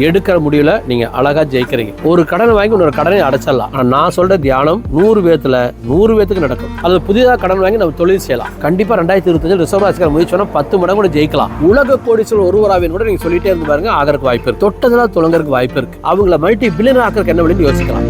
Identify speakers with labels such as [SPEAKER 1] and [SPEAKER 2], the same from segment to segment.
[SPEAKER 1] எடுக்கிற முடிவுல நீங்க அழகா ஜெயிக்கிறீங்க. ஒரு கடன் வாங்கி இன்னொரு கடனை அடைச்சிடலாம். ஆனா நான் சொல்ற தியானம் 100 பேத்துக்கு நடக்கும். அது புதிதாக கடன் வாங்கி நம்ம தொழில் செய்யலாம். கண்டிப்பா 2025 ரிசர்வ் ராசிக்கார முயற்சி 10 மடங்கு கூட ஜெயிக்கலாம். உலக கோடீஸ்வரர் ஒருவராவின் கூட நீங்க சொல்லிட்டே இருந்து பாருங்க, ஆகிறதுக்கு வாய்ப்பு இருக்கு. தொட்டதெல்லாம் தொடங்கறதுக்கு வாய்ப்பு இருக்கு. அவங்கள மல்டி பில்லியனர் ஆக்கிறதுக்கு என்ன வழின்னு யோசிக்கலாம்.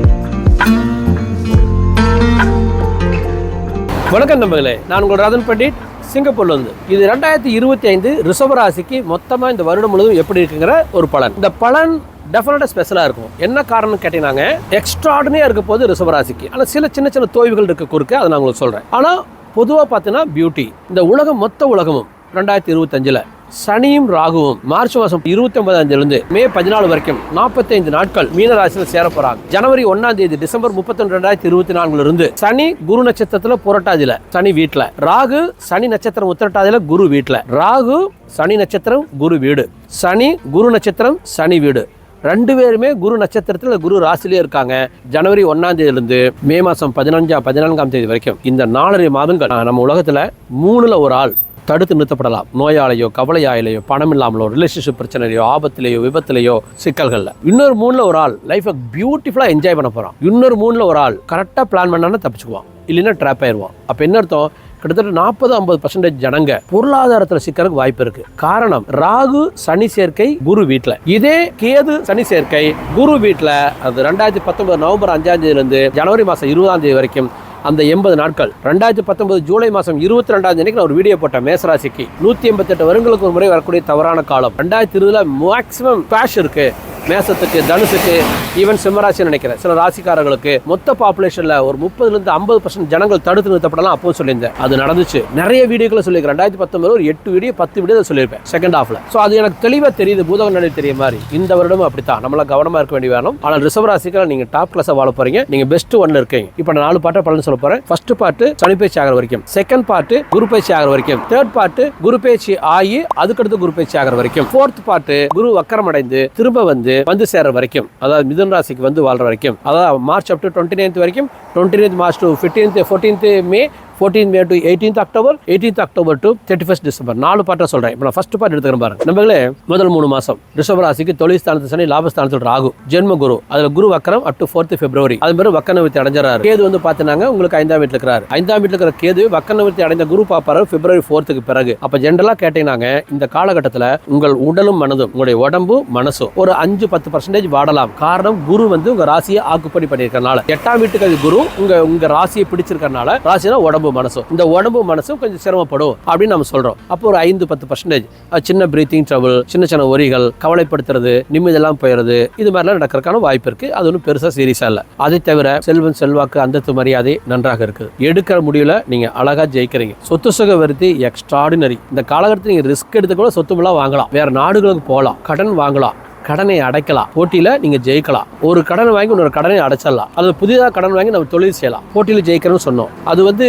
[SPEAKER 1] வணக்கம் நண்பர்களே, நான் உங்கள் ராதன் பண்டிட், சிங்கப்பூர்ல இருந்து. இது 2025 ரிசர்வ் ராசிக்கு மொத்தமா இந்த வருடம் முழுவதும் எப்படி இருக்குங்கிற ஒரு பலன். இந்த பலன் டெஃபினட்டா ஸ்பெஷலா இருக்கும். என்ன காரணம் கேட்டீங்கன்னா, எக்ஸ்ட்ராடினரியா இருக்க போது ரிசர்வ் ராசிக்கு. ஆனா சில சின்ன சின்ன தோய்வுகள் இருக்க குறுக்க, அதை நான் உங்களுக்கு சொல்றேன். ஆனா பொதுவா பார்த்தீங்கன்னா பியூட்டி. இந்த உலகம் மொத்த உலகமும் 2025 சனியும் ராகுவும் மார்ச் மாசம் 29 மே 14 வரைக்கும் 45 நாட்கள் மீன ராசியில் சேர போறாங்க. ஜனவரி 1 டிசம்பர் 31 2024 இருந்து சனி குரு நட்சத்திரத்துல புரட்டாதியில சனி வீட்டுல, ராகு சனி நட்சத்திரம் உத்திரட்டாதியில குரு வீட்டுல, ராகு சனி நட்சத்திரம் குரு வீடு, சனி குரு நட்சத்திரம் சனி வீடு. 2 பேருமே குரு நட்சத்திரத்தில் குரு ராசிலே இருக்காங்க. ஜனவரி 1 இருந்து மே மாசம் 14 வரைக்கும் இந்த 4.5 மாதங்கள் நம்ம உலகத்துல 3ல் ஒரு ஆள் தடுத்து நிறுத்தப்படலாம். நோயாலையோ, கவலையாயிலையோ, பணம் இல்லாமலோ, ரிலேஷன்ஷிப் பிரச்சனையோ, ஆபத்திலேயோ, விபத்திலேயோ, சிக்கல்கள்ல. இன்னொரு 3ல் ஒரு ஆள் லைஃபை பியூட்டிஃபுல்லா என்ஜாய் பண்ண போறான். இன்னொரு 3ல் ஒரு ஆள் கரெக்டா பிளான் பண்ணான்னு தப்பிச்சுக்குவான், இல்லைன்னா ட்ராப் ஆயிடுவான். அப்ப என்ன அர்த்தம்? கிட்டத்தட்ட 40-50% ஜனங்க பொருளாதாரத்துல சிக்கறதுக்கு வாய்ப்பு இருக்கு. காரணம், ராகு சனி சேர்க்கை குரு வீட்டுல, இதே கேது சனி சேர்க்கை குரு வீட்டுல. அது 2019 நவம்பர் 5 இருந்து ஜனவரி மாசம் 20 வரைக்கும் அந்த 80 நாட்கள். 2019 ஜூலை மாசம் 22 நான் ஒரு வீடியோ போட்டேன். மேசராசிக்கு 188 வருடங்களுக்கு ஒரு முறை வரக்கூடிய தவறான காலம். 2020 மேக்சிமம் பேஷ் இருக்கு மேசத்துக்கு, தனுசுக்கு, ஈவன் சிம்மராசி நினைக்கிறேன். சில ராசிக்காரர்களுக்கு மொத்த பாப்புலேஷன்ல ஒரு 30-50% ஜனங்கள் தடுத்து நிறுத்தப்படலாம் அப்போ சொல்லியிருந்தேன். அது நடந்துச்சு. நிறைய வீடியோக்களை சொல்லியிருக்கேன். 2019 ஒரு 8 வீடியோ 10 வீடியோ சொல்லியிருப்பேன் செகண்ட் ஹாஃப்ல. ஸோ அது எனக்கு தெளிவா தெரியுது, பூதகம் நிலை தெரிய மாதிரி. இந்த வருடமும் அப்படித்தான் நம்மள கவனமா இருக்க வேண்டிய வேணும். ஆனால் ரிசர்வ் ராசிக்கார நீங்க டாப் கிளாஸா வாழ போறீங்க. நீங்க பெஸ்ட் ஒன்ல இருக்கீங்க. இப்போ நான் 4 பாட்டை பலன் சொல்ல போறேன். ஃபர்ஸ்ட் பார்ட் சனி பயிற்சி ஆகிற வரைக்கும், செகண்ட் பார்ட் குரு பயிற்சி ஆகிற வரைக்கும், தேர்ட் பார்ட் குரு பயிற்சி ஆகி அதுக்கடுத்து குரு பயிற்சி ஆகிற வரைக்கும், ஃபோர்த் பார்ட் குரு வக்கரம் அடைந்து திரும்ப வந்து சேர வரைக்கும், அதாவது மிதுன ராசிக்கு வந்து வாழ்ற வரைக்கும், அதாவது மார்ச் அப் டு 29 வரைக்கும், 29 March to 14th May, 14th May to 18th October, 18th October to 31st December. 4 பார்ட்டா சொல்றேன். இப்போ நான் ஃபர்ஸ்ட் பார்ட் எடுத்துக்கிறேன் பாருங்க. நம்மளே முதல் 3 மாசம் ரிஷப ராசிக்கு தொழில் ஸ்தானத்து சனி, லாபஸ்தானத்தில் ராகு, ஜென்ம குரு, அதுல குரு வக்கரம் அப் டு 4th பிப்ரவரி. அது மாதிரி வக்கர நிவர்த்தி அடைஞ்சாரு. கேது வந்து பாத்தீங்கன்னா உங்களுக்கு 5ஆம் வீட்டுல இருக்கிறாரு. 5ஆம் வீட்டுல இருக்கிற கேது வக்கர நிவர்த்தி அடைந்த குரு பாப்பாரு பிப்ரவரி 4th பிறகு. அப்ப ஜென்ரலா கேட்டீங்கன்னா இந்த காலகட்டத்துல உங்கள் உடலும் மனதும், உங்களுடைய உடம்பு மனசும் ஒரு 5-10% வாடலாம். காரணம், குரு வந்து உங்க ராசியை ஆக்குப்படி பண்ணிருக்கனால. 8ஆம் வீட்டுக்கு குரு உங்க ராசியை பிடிச்சிருக்கனால, ராசினா உடம்பு மனசும், இந்த உடம்பு மனசும் கொஞ்சம் சிரமப்படும் அப்படின்னு நம்ம சொல்றோம். அப்போ ஒரு 5-10% சின்ன பிரீத்திங் ட்ரபிள், சின்ன சின்ன ஒரிகள், கவலைப்படுத்துறது, நிம்மதியெல்லாம் போயிடுறது, இது மாதிரிலாம் நடக்கிறதுக்கான வாய்ப்பு இருக்கு. அது ஒன்றும் பெருசா சீரியஸா இல்ல. அதை தவிர செல்வம், செல்வாக்கு, அந்தஸ்து, மரியாதை நன்றாக இருக்கு. எடுக்கிற முடிவுல நீங்க அழகா ஜெயிக்கிறீங்க. சொத்து சுக விருத்தி எக்ஸ்ட்ராடினரி. இந்த காலகட்டத்தில் நீங்க ரிஸ்க் எடுத்து கூட சொத்து வாங்கலாம், வேற நாடுகளுக்கு போகலாம், கடன் வாங்கலாம், கடனை அடைக்கலாம், போட்டியில நீங்க ஜெயிக்கலாம். ஒரு கடன் வாங்கி இன்னொரு கடனை அடைச்சிடலாம். அது புதிதாக கடன் வாங்கி நம்ம தொழில் செய்யலாம். போட்டியில ஜெயிக்கிறோம்னு சொன்னோம். அது வந்து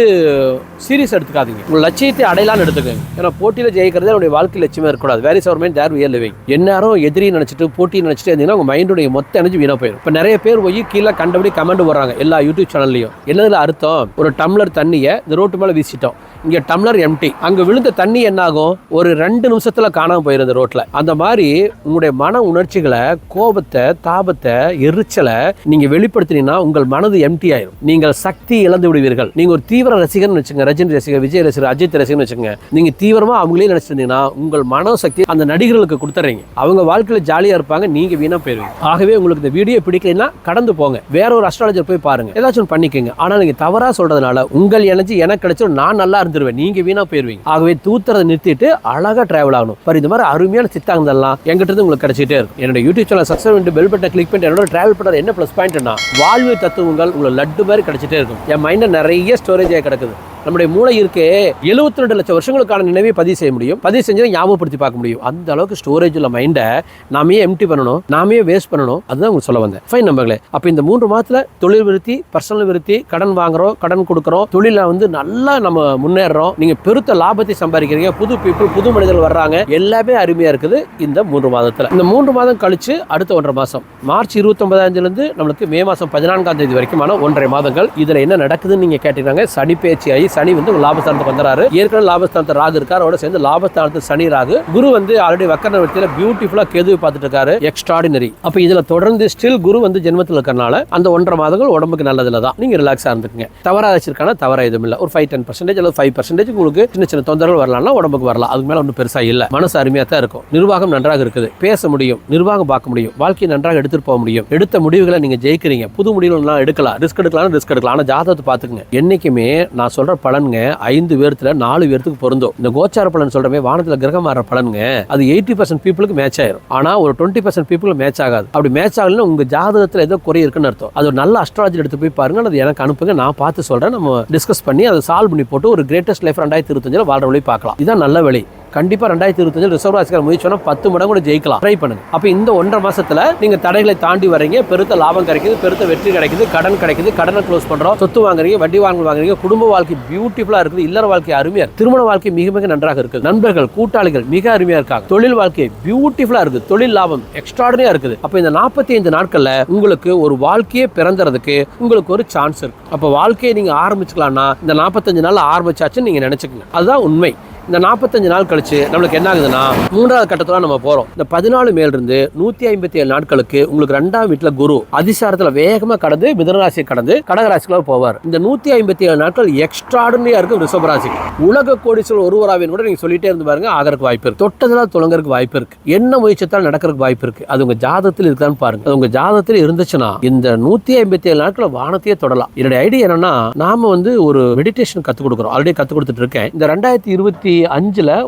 [SPEAKER 1] சீரியஸ் எடுத்துக்காதீங்க. உங்க லட்சியத்தை அடையலான்னு எடுத்துக்கோங்க. ஏன்னா போட்டியில ஜெயிக்கிறதே உங்களுடைய வாழ்க்கை லட்சியமா இருக்கக்கூடாது. Where is our mind there we are living. எல்லாரும் எதிரி நினைச்சிட்டு போட்டி நினைச்சிட்டு இருந்தீங்கன்னா உங்க மைண்டுடைய மொத்த எனர்ஜி வீணா போயிடும். இப்ப நிறைய பேர் போய் கீழே கண்டபடி கமெண்ட் போடுறாங்க எல்லா யூடியூப் சேனல்லையும். என்னதுல அர்த்தம்? ஒரு டம்ளர் தண்ணியை இந்த ரோட்டு மேல வீசிட்டோம், இங்க டம்ளர் எம்டி, அங்க விழுந்த தண்ணி என்ன ஆகும்? ஒரு 2 நிமிஷத்துல காணாம போயிருந்த ரோட்ல. அந்த மாதிரி உங்களுடைய மன உணர்ச்சிகளை, கோபத்தை, தாபத்தை, எரிச்சலை நீங்க வெளிப்படுத்தினீங்கன்னா உங்கள் மனது எம்டி ஆயிரும். நீங்கள் சக்தி இழந்து விடுவீர்கள். நீங்க ஒரு தீவிர ரசிகர் வச்சுங்க, ரஜினி ரசிகர், விஜய் ரசிகர், அஜித் ரசிகர் வச்சுங்க. நீங்க தீவிரமா அவங்களே நினைச்சிருந்தீங்கன்னா உங்கள் மன சக்தி அந்த நடிகர்களுக்கு கொடுத்துறீங்க. அவங்க வாழ்க்கையில ஜாலியா இருப்பாங்க, நீங்க வீணா போயிருவீங்க. ஆகவே உங்களுக்கு இந்த வீடியோ பிடிக்கலைன்னா கடந்து போங்க, வேற ஒரு அஸ்ட்ராலஜர் போய் பாருங்க, ஏதாச்சும் பண்ணிக்கங்க. ஆனா நீங்க தவறா சொல்றதுனால உங்கள் எனர்ஜி எனக்கு கிடைச்சிடும், நான் நல்லா இருந்துருவேன், நீங்க வீணா போயிருவீங்க. ஆகவே தூத்துறதை நிறுத்திட்டு அழகா டிராவல் ஆகணும். இந்த மாதிரி அருமையான சித்தாங்கலாம் என்கிட்ட இருந்து உங்களுக்கு கிடைச்சிட்டே இருக்கும். என்னோட யூடியூப் சேனல் சப்ஸ்கிரைப் பண்ணி பெல் பட்டனை கிளிக் பண்ணி என்னோட டிராவல் பண்றது என்ன பிளஸ் பாயிண்ட்னா, வாழ்வு தத்துவங்கள் உங்களுக்கு லட்டு மாதிரி கிடைச்சிட்டே இருக்கும். என் மைண்ட்ல நிறைய ஸ்டோரேஜ் கிடக்குது. நம்முடைய மூளை இருக்கே 72 லட்சம் வருஷங்களுக்கான நினைவை பதிவு செய்ய முடியும். பதிவு செஞ்சு ஞாபகப்படுத்தி பார்க்க முடியும். அந்த அளவுக்கு ஸ்டோரேஜ் உள்ள மைண்டை நாமே எம்டி பண்ணணும், நாமே வேஸ்ட் பண்ணணும். அதுதான் உங்களுக்கு சொல்ல வந்தேன். ஃபைன் நம்பர்களே. அப்ப இந்த 3 மாதத்துல தொழில் விருத்தி, பர்சனல் விருத்தி, கடன் வாங்குறோம், கடன் கொடுக்குறோம், தொழில வந்து நல்லா நம்ம முன்னேறோம், நீங்க பெருத்த லாபத்தை சம்பாதிக்கிறீங்க, புது பீப்புள், புது மனிதர்கள் வர்றாங்க, எல்லாமே அருமையா இருக்குது இந்த 3 மாதத்துல. இந்த 3 மாதம் கழிச்சு அடுத்த 1.5 மாசம் மார்ச் 29 இருந்து நம்மளுக்கு மே மாசம் 14 வரைக்குமான 1.5 மாதங்கள். இதுல என்ன நடக்குதுன்னு நீங்க கேட்டீங்கன்னா, சனி பயிற்சி ஆகி சனி வந்து லாபஸ்தானத்துக்கு வந்துறாரு. ஏற்கனவே லாபஸ்தானத்தை ராகு இருக்காரு, அவரோட சேர்ந்து லாபஸ்தானத்து சனி ராகு. குரு வந்து ஆல்ரெடி வக்கர நிவர்த்தியில பியூட்டிஃபுல்லா கேதுவை பார்த்துட்டு இருக்காரு, எக்ஸ்ட்ராடினரி. அப்ப இதுல தொடர்ந்து ஸ்டில் குரு வந்து ஜென்மத்தில் இருக்கறனால அந்த 1.5 மாதங்கள் உடம்புக்கு நல்லதுல தான். நீங்க ரிலாக்ஸா இருந்துக்குங்க. தவறா வச்சிருக்கான தவறா எதுவும் இல்ல. ஒரு 5-10% அல்லது 5% உங்களுக்கு சின்ன சின்ன தொந்தரவுகள் வரலாம்னா உடம்புக்கு வரலாம். அதுக்கு மேல ஒன்றும் பெருசா இல்ல. மனசு அருமையா தான் இருக்கும். நிர்வாகம் நன்றாக இருக்குது, பேச முடியும், நிர்வாகம் பார்க்க முடியும், வாழ்க்கையை நன்றாக எடுத்துட்டு போக முடியும். எடுத்த முடிவுகளை நீங்க ஜெயிக்கிறீங்க. புது முடிவுகள் எடுக்கலாம், ரிஸ்க் எடுக்கலாம். ஆனா ஜாதகத்தை பாத்துக்கங்க. என்னைக்குமே நான் சொல்ற பலன்ங்க 5 பேர்த்துல 4 பேருக்கு பொருந்தும். இந்த கோச்சார பலன் சொல்றமே வானத்துல கிரகம் மாற பலன்ங்க அது 80% பீப்புளுக்கு மேட்ச் ஆயிரும். ஆனா ஒரு 20% பீப்புளுக்கு மேட்ச் ஆகாது. அப்படி மேட்ச் ஆகலன்னா உங்க ஜாதகத்துல ஏதோ குறை இருக்குன்னு அர்த்தம். அது ஒரு நல்ல அஸ்ட்ராலஜி எடுத்து போய் பாருங்க, அது எனக்கு அனுப்புங்க, நான் பார்த்து சொல்றேன். நம்ம டிஸ்கஸ் பண்ணி அதை சால்வ் பண்ணி போட்டு ஒரு கிரேட்டஸ்ட் லைஃப் 2025 வாழ்ற வழி பார்க்கலாம். இதான் நல்ல வழி. கண்டிப்பா 2025 ரிசர்வ் ராசிக்கார முயற்சி 10 மடங்கு கூட ஜெயிக்கலாம். ட்ரை பண்ணுங்க. அப்ப இந்த 1.5 மாசத்துல நீங்க தடைகளை தாண்டி வரீங்க, பெருத்த லாபம் கிடைக்குது, பெருத்த வெற்றி கிடைக்குது, கடன் கிடைக்குது, கடனை க்ளோஸ் பண்றோம், சொத்து வாங்குறீங்க, வட்டி வாங்குறீங்க, குடும்ப வாழ்க்கை பியூட்டிஃபுல்லா இருக்குது, இல்லற வாழ்க்கை அருமையா இருக்கு, திருமண வாழ்க்கை மிக மிக நன்றாக இருக்குது, நண்பர்கள் கூட்டாளிகள் மிக அருமையா இருக்காங்க, தொழில் வாழ்க்கை பியூட்டிஃபுல்லா இருக்குது, தொழில் லாபம் எக்ஸ்ட்ராடினரியா இருக்குது. அப்ப இந்த 45 நாட்கள்ல உங்களுக்கு ஒரு வாழ்க்கையே பிறந்தறதுக்கு உங்களுக்கு ஒரு சான்ஸ் இருக்கு. அப்ப வாழ்க்கையை நீங்க ஆரம்பிச்சுக்கலாம்னா இந்த 45 நாள் ஆரம்பிச்சாச்சுன்னு நீங்க நினைச்சுக்கங்க. அதுதான் உண்மை. இந்த 45 நாள் கழிச்சு நம்மளுக்கு என்ன ஆகுதுன்னா 3வது கட்டத்துல நம்ம போறோம். இந்த 14 மேல இருந்து 157 நாட்களுக்கு உங்களுக்கு 2ஆம் வீட்டுல குரு அதிசாரத்துல வேகமா கடந்து மிதுனராசியை கடந்து கடகராசிக்குள்ள போவார். இந்த 157 நாட்கள் எக்ஸ்ட்ராடினரியா இருக்கும் ரிஷப ராசிக்கு. உலக கோடீஸ்வரர் ஒருவராவின் கூட நீங்க சொல்லிட்டே இருந்து பாருங்க, ஆகிறதுக்கு வாய்ப்பு இருக்கு. தொட்டதெல்லாம் தொடங்கறதுக்கு வாய்ப்பு இருக்கு. என்ன முயற்சித்தால் நடக்கிறதுக்கு வாய்ப்பு இருக்கு. அது உங்க ஜாதகத்தில் இருக்கான்னு பாருங்க. அது உங்க ஜாதகத்தில் இருந்துச்சுன்னா இந்த 157 நாட்கள் வானத்தையே தொடலாம். என்னுடைய ஐடியா என்னன்னா, நாம வந்து ஒரு மெடிடேஷன் கத்து கொடுக்குறோம், ஆல்ரெடி கத்து கொடுத்துட்டு இருக்கேன். இந்த 2025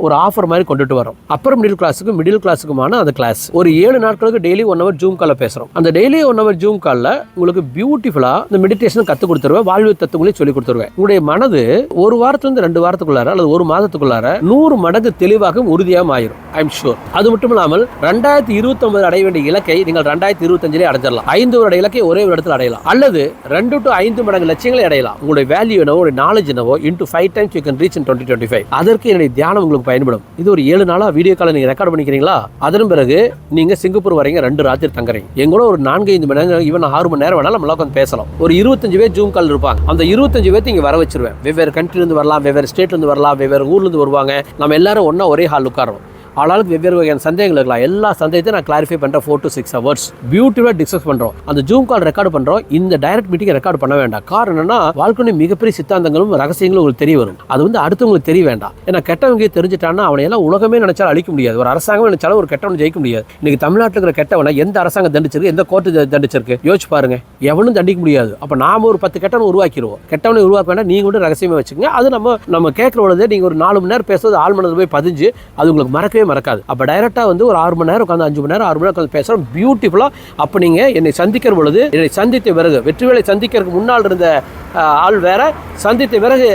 [SPEAKER 1] ஒரு ஆஃபர் மாதிரி கொண்டுட்டு வரோம். அப்பர் மிடில் கிளாஸுக்குமான அந்த கிளாஸ் ஒரு 7 நாட்களுக்கு டெய்லி 1 hour ஜூம் கால்ல பேசுறோம். அந்த டெய்லி 1 hour ஜூம் கால்ல உங்களுக்கு பியூட்டிஃபுல்லா இந்த மெடிடேஷன் கத்து கொடுத்துருவேன், வாழ்வு தத்துவங்களையும் சொல்லி கொடுத்துருவேன். உங்களுடைய மனது ஒரு வாரத்திலிருந்து 2 வாரத்துக்குள்ளார அல்லது 1 மாதத்துக்குள்ளார 100 மடங்கு தெளிவாகவும் உறுதியாகவும் ஆயிரும். I am sure. அது மட்டும் இல்லாமல் 2029 அடைய வேண்டிய இலக்கை நீங்கள் 2025 அடைஞ்சிடலாம். 5 வருட இலக்கை ஒரே ஒரு இடத்துல அடையலாம், அல்லது 2 to 5 மடங்கு லட்சியங்களை அடையலாம். உங்களுடைய வேல்யூ என்னவோ, ஒரு நாலேஜ் என்னவோ into 5 times you can reach in 2025. அதற்கு என்னுடைய தியானம் உங்களுக்கு பயன்படும். இது ஒரு 7 நாளா வீடியோ காலை நீங்க ரெக்கார்ட் பண்ணிக்கிறீங்களா? அதன் பிறகு நீங்க சிங்கப்பூர் வரீங்க, 2 ராத்திரி தங்குறீங்க. எங்களோட ஒரு 4-5 மணி நேரம், ஈவன் 6 மணி நேரம் வேணாலும் நம்மள உட்காந்து பேசலாம். ஒரு 25 பேர் ஜூம் கால் இருப்பாங்க. அந்த 25 பேர்த்து இங்க வர வச்சிருவேன். வெவ்வேறு கண்ட்ரில இருந்து வரலாம், வெவ்வேறு ஸ்டேட்ல இருந்து வரலாம், வெவ்வேறு ஊர்ல இருந்து வருவாங்க. நம்ம எல்லாரும் ஒண்ணா ஒரே ஹால் உட்காரோம். ஆளாளுக்கு வெவ்வேறு வகையான சந்தேகங்கள் இருக்கலாம். எல்லா சந்தேகத்தையும் நான் கிளாரிஃபை பண்ணுறேன். 4 to 6 hours பியூட்டிஃபுல்லாக டிஸ்கஸ் பண்ணுறோம். அந்த ஜூம் கால் ரெக்கார்டு பண்ணுறோம். இந்த டைரக்ட் மீட்டிங் ரெக்கார்டு பண்ண வேண்டாம். காரணம் என்னன்னா, வாழ்க்கையின் மிகப்பெரிய சித்தாந்தங்களும் ரகசியங்களும் உங்களுக்கு தெரிய வரும். அது வந்து அடுத்தவங்களுக்கு தெரிய வேண்டாம். ஏன்னா கெட்டவங்க தெரிஞ்சுட்டான்னா அவனை எல்லாம் உலகமே நினைச்சாலும் அழிக்க முடியாது. ஒரு அரசாங்கம் நினைச்சாலும் ஒரு கெட்டவனை ஜெயிக்க முடியாது. இன்னைக்கு தமிழ்நாட்டில் இருக்கிற கெட்டவனை எந்த அரசாங்கம் தண்டிச்சிருக்கு, எந்த கோர்ட்டு தண்டிச்சிருக்கு யோசிச்சு பாருங்க. எவனும் தண்டிக்க முடியாது. அப்போ நாம ஒரு 10 கெட்டவனை உருவாக்கிடுவோம். கெட்டவனை உருவாக்க வேண்டாம், நீங்க கூட ரகசியமே வச்சுக்கோங்க. அது நம்ம கேட்கற பொழுது நீங்க ஒரு 4 மணி நேரம் பேசுறது ஆள் மனதில் போய் பதிஞ்சு அது உங்களுக்கு மறக்கவே மறக்காது. அப்போ டைரக்டா வந்து ஒரு 6 மணி நேரம் உட்காந்து 5 மணி நேரம் 6 மணி நேரம் உட்காந்து பேசுறோம் பியூட்டிஃபுல்லா. அப்போ நீங்க என்னை சந்திக்கிற பொழுது, என்னை சந்தித்த பிறகு, வெற்றிவேலை சந்திக்கிறதுக்கு முன்னால் இருந்த ஆள் வேற, சந்தித்த பிறகு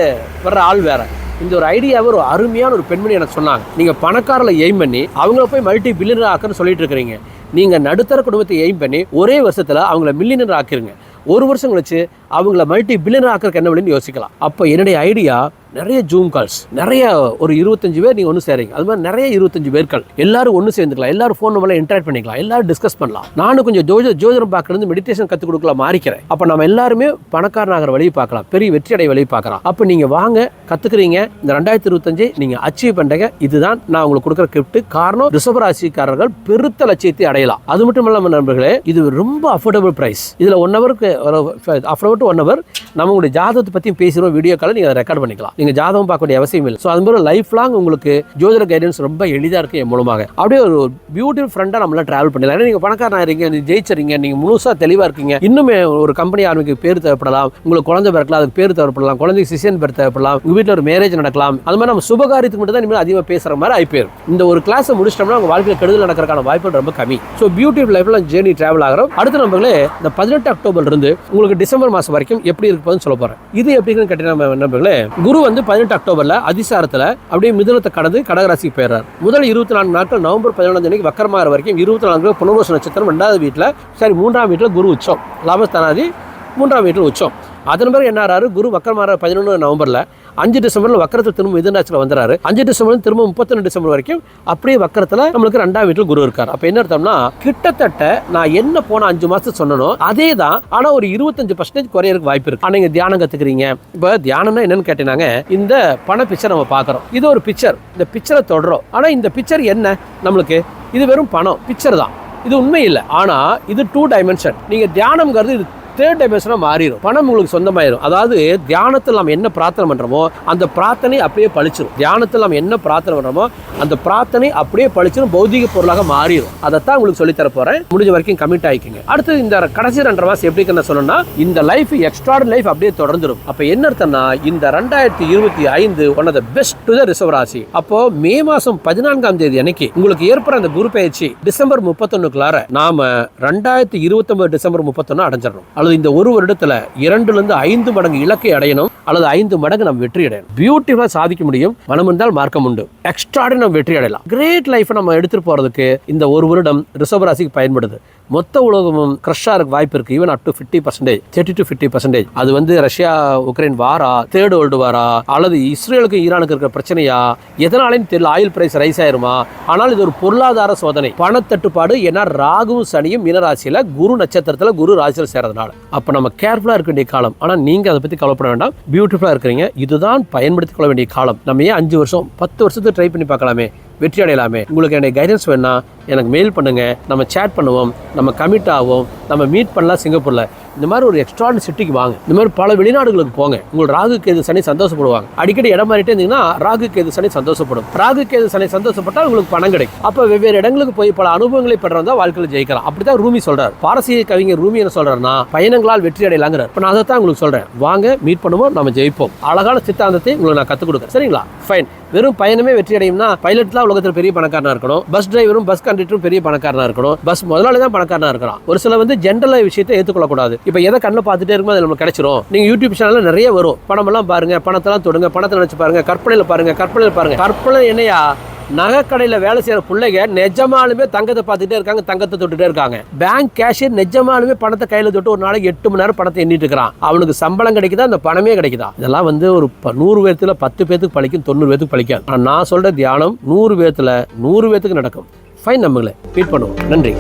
[SPEAKER 1] வர்ற ஆள் வேற. இந்த ஒரு ஐடியாவை ஒரு அருமையான ஒரு பெண்மணி எனக்கு சொன்னாங்க. நீங்க பணக்காரர்களை எய்ம் பண்ணி அவங்கள போய் மல்டி பில்லியனர் ஆக்குன்னு சொல்லிட்டு இருக்கிறீங்க. நீங்க நடுத்தர குடும்பத்தை எய்ம் பண்ணி ஒரே வருஷத்துல அவங்கள மில்லியனர் ஆக்கிருங்க. 1 வருஷம் கழிச்சு அவங்கள மல்டி பில்லியனர் ஆக்கிறதுக்கு என்ன வழின்னு யோசிக்கலாம். அப்போ என்னுடைய ஐடியா நிறைய ஜூம் கால்ஸ், நிறைய ஒரு 25 பேர் நீங்க ஒன்று சேரீங்க. அது மாதிரி நிறைய 25 பேர்கள் எல்லாரும் ஒன்று சேர்ந்துக்கலாம். எல்லாரும் ஃபோன் நம்பர்ல இன்டராக்ட் பண்ணிக்கலாம், எல்லாரும் டிஸ்கஸ் பண்ணலாம். நானும் கொஞ்சம் ஜோதிடம் பார்க்கறது, மெடிடேஷன் கற்றுக் கொடுக்கலாம் மாறிக்கிறேன். அப்போ நம்ம எல்லாருமே பணக்காரனாகிற வழியை பார்க்கலாம், பெரிய வெற்றி அடைய வழியை பார்க்கலாம். அப்போ நீங்க வாங்க, கத்துக்கிறீங்க. இந்த 2025 நீங்க அச்சீவ் பண்றீங்க. இதுதான் நான் உங்களுக்கு கொடுக்குற கிஃப்ட். காரணம், ரிஷபராசிக்காரர்கள் பெருத்த லட்சியத்தை அடையலாம். அது மட்டும் இல்லாம நண்பர்களே, இது ரொம்ப அஃபோர்டபுள் பிரைஸ். இதுல 1 ஹவருக்கு அஃபோர்ட் டு 1 ஹவர் நம்மளுடைய ஜாதகத்தை பற்றியும் பேசுகிறோம். வீடியோ காலை நீங்கள் ரெக்கார்ட் பண்ணிக்கலாம். நீங்கள் ஜாதகம் பார்க்க வேண்டிய அவசியம் இல்லை. ஸோ அது மாதிரி லைஃப் லாங் உங்களுக்கு ஜோதிட கைடன்ஸ் ரொம்ப எளிதாக இருக்குது என் மூலமாக. அப்படியே ஒரு பியூட்டிஃபுல் ஃப்ரெண்டாக நம்மளாம் ட்ராவல் பண்ணலாம். ஏன்னா நீங்கள் பணக்காரனாக இருக்கீங்க, நீங்கள் ஜெயிச்சிருங்க, நீங்கள் முழுசாக தெளிவாக இருக்கீங்க. இன்னுமே ஒரு கம்பெனி ஆரம்பிக்க பேர் தேவைப்படலாம், உங்களுக்கு குழந்தை பிறக்கலாம், அதுக்கு பேர் தேவைப்படலாம், குழந்தைக்கு சிசியன் பேர் தேவைப்படலாம், உங்கள் வீட்டில் ஒரு மேரேஜ் நடக்கலாம். அது மாதிரி நம்ம சுபகாரியத்துக்கு மட்டும் தான் இனிமேல் அதிகமாக பேசுகிற மாதிரி ஆயிப்பேர். இந்த ஒரு கிளாஸை முடிச்சிட்டோம்னா உங்கள் வாழ்க்கையில் கெடுதல் நடக்கிறதுக்கான வாய்ப்புகள் ரொம்ப கம்மி. ஸோ பியூட்டிஃபுல் லைஃப்ல ஜேர்னி ட்ராவல் ஆகிறோம். அடுத்த நம்பர்களே, இந்த 18 அக்டோபர் இருந்து உங்களுக்கு டிசம்பர் மாதம் வரைக்கும் எப்படி இருக்குன்னு சொல்ல போறேன். இது எப்படின்னு கேட்டீங்கன்னா நண்பர்களே, குரு வந்து 18 அக்டோபர்ல அதிசாரத்துல அப்படியே மிதுனத்தை கடந்து கடகராசிக்கு போயிடுறார். முதல் 24 நாட்கள் நவம்பர் 11 அன்னைக்கு வக்கரமாகிற வரைக்கும் 24 புனர்வசு நட்சத்திரம் 2வது வீட்டில், சரி 3ஆம் வீட்டில் குரு உச்சம், லாபஸ்தானாதி 3ஆம் வீட்டில் உச்சம். அதன் பிறகு என்ன ஆறாரு, குரு வக்கரமாகிற 11 நவம்பர்ல 5 டிசம்பர்ல வக்கரத்தில் திரும்ப மிதுன ராசியில் வந்துறாரு. 5 டிசம்பர் திரும்ப 31 டிசம்பர் வரைக்கும் அப்படியே வக்கரத்தில் நம்மளுக்கு 2ஆம் வீட்டில் குரு இருக்கார். அப்ப என்ன அர்த்தம்னா கிட்டத்தட்ட நான் என்ன போன 5 மாசத்துக்கு சொன்னனோ அதே தான், ஆனா ஒரு 25% குறையறதுக்கு வாய்ப்பு இருக்கு. ஆனா நீங்க தியானம் கத்துக்கிறீங்க. இப்ப தியானம்னா என்னன்னு கேட்டீங்கன்னா இந்த பண பிக்சர் நம்ம பார்க்கறோம். இது ஒரு பிக்சர், இந்த பிக்சரை தொடரும். ஆனா இந்த பிக்சர் என்ன நம்மளுக்கு, இது வெறும் பணம் பிக்சர் தான், இது உண்மை இல்லை. ஆனா இது 2 டைமென்ஷன். நீங்க தியானம்ங்கிறது இது 3rd டைமென்ஷனாக மாறிடும். பணம் உங்களுக்கு சொந்தமாயிரும். அதாவது தியானத்தில் நம்ம என்ன பிரார்த்தனை பண்ணுறோமோ அந்த பிரார்த்தனை அப்படியே பழிச்சிடும். தியானத்தில் நம்ம என்ன பிரார்த்தனை பண்ணுறோமோ அந்த பிரார்த்தனை அப்படியே பழிச்சிடும், பௌதிக பொருளாக மாறிடும். அதைத்தான் உங்களுக்கு சொல்லித்தர போகிறேன். முடிஞ்ச வரைக்கும் கமிட் ஆகிக்குங்க. அடுத்து இந்த கடைசி 2.5 மாதம் எப்படி சொல்லணும்னா இந்த லைஃப் எக்ஸ்ட்ராடனரி லைஃப் அப்படியே தொடர்ந்துடும். அப்போ என்ன அர்த்தம்னா இந்த 2025 one of the best to the Rishabha rasi. அப்போ மே மாதம் 14ஆம் தேதி அன்னைக்கு உங்களுக்கு ஏற்படுற அந்த குரு பயிற்சி டிசம்பர் 31க்குள்ளார நாம 2029 டிசம்பர் 31 அடைஞ்சிடணும். அல்லது இந்த ஒரு வருடத்துல 2 to 5 மடங்கு இலக்கை அடையணும், அல்லது 5 மடங்கு நம்ம வெற்றி அடையணும். பியூட்டிஃபுல்லா சாதிக்க முடியும். மனம் இருந்தால் மார்க்கம் உண்டு. எக்ஸ்ட்ராடி நம்ம வெற்றி அடையலாம். கிரேட் லைஃப் நம்ம எடுத்துட்டு போறதுக்கு இந்த ஒரு வருடம் ரிஷப ராசிக்கு பயன்படுது. மொத்த உலகமும் கிரஷ் ஆகிறதுக்கு வாய்ப்பு இருக்கு. Even up to 50%, 30 to 50%. அது வந்து ரஷ்யா உக்ரைன் வாரா, 3rd வேர்ல்டு வாரா, அல்லது இஸ்ரேலுக்கு ஈரானுக்கு இருக்கிற பிரச்சனையா, எதனாலும் தெரியல, ஆயில் பிரைஸ் ரைஸ் ஆயிருமா. ஆனால் இது ஒரு பொருளாதார சோதனை, பணத்தட்டுப்பாடு. ஏன்னா ராகுவும் சனியும் மீனராசியில குரு நட்சத்திரத்துல குரு ராசியில் சேர்றதுனால அப்ப நம்ம கேர்ஃபுல்லா இருக்க வேண்டிய காலம். ஆனா நீங்க அதை பத்தி கவலைப்பட வேண்டாம். பியூட்டிஃபுல்லா இருக்கிறீங்க. இதுதான் பயன்படுத்திக் கொள்ள வேண்டிய காலம். நம்ம ஏன் 5 வருஷம் 10 வருஷத்துக்கு ட்ரை பண்ணி பார்க்கலாமே, வெற்றி அடையலாமே. உங்களுக்கு என்னுடைய கைடன்ஸ் வேணா எனக்கு மெயில் பண்ணுங்க, நம்ம சேட் பண்ணுவோம், நம்ம கமிட் ஆகும், நம்ம மீட் பண்ணலாம். சிங்கப்பூர்ல இந்த மாதிரி ஒரு எக்ஸ்ட்ராடனரி சிட்டிக்கு வாங்க. இந்த மாதிரி பல வெளிநாடுகளுக்கு போங்க. உங்களுக்கு ராகு கேது சனி சந்தோஷப்படுவாங்க. அடிக்கடி இடம் மாறிட்டே இருந்தீங்கன்னா ராகு கேது சனி சந்தோஷப்படும். ராகு கேது சனி சந்தோஷப்பட்டால் உங்களுக்கு பணம் கிடைக்கும். அப்ப வெவ்வேறு இடங்களுக்கு போய் பல அனுபவங்களை பெறவங்க வாழ்க்கையில் ஜெயிக்கலாம். அப்படிதான் ரூமி சொல்றாரு. பாரசீக கவிஞர் ரூமி என்ன சொல்றாருன்னா பயணங்களால் வெற்றி அடையலாங்கிறார். இப்ப நான் அதை தான் உங்களுக்கு சொல்றேன். வாங்க மீட் பண்ணுவோம், நம்ம ஜெயிப்போம். அழகான சித்தாந்தத்தை உங்களுக்கு நான் கத்துக் கொடுக்குறேன். சரிங்களா? ஃபைன். வெறும் பயணமே வெற்றி அடையும்னா பைலட்லாம் உலகத்தில் பெரிய பணக்காரனா இருக்கணும், பஸ் டிரைவரும் பஸ் கண்டக்டரும் பெரிய பணக்காரனா இருக்கணும், பஸ் முதலாளி தான் பணக்காரனா இருக்கலாம். ஒரு சில வந்து ஜென்ரல் விஷயத்தை ஏற்றுக்கொள்ளக்கூடாது. இப்போ எதை கண்ணில் பார்த்துட்டே இருக்கும்போது அது நமக்கு கிடைச்சிரும். நீங்க யூடியூப் சேனல்ல நிறைய வரும். பணம் எல்லாம் பாருங்க, பணத்தெல்லாம் தொடுங்க, பணத்தை நினைச்சு பாருங்க, கற்பனையில் பாருங்க, கற்பனையில் பாருங்க. கற்பனை என்னையா, நகைக்கடையில் வேலை செய்யற பிள்ளைங்க நிஜமாலுமே தங்கத்தை பார்த்துட்டே இருக்காங்க, தங்கத்தை தொட்டுட்டே இருக்காங்க. பேங்க் கேஷியர் நிஜமாலுமே பணத்தை கையில தொட்டு ஒரு நாளைக்கு 8 மணி நேரம் பணத்தை எண்ணிட்டு இருக்கிறான். அவனுக்கு சம்பளம் கிடைக்குதா, அந்த பணமே கிடைக்குதா? இதெல்லாம் வந்து ஒரு 100 பேர்த்துல 10 பேத்துக்கு பழிக்கும், 90 பேத்துக்கு பழிக்காது. நான் சொல்ற தியானம் 100 பேர்த்துல 100 பேத்துக்கு நடக்கும். ஃபைன், நம்மளே மீட் பண்ணுவோம். நன்றி.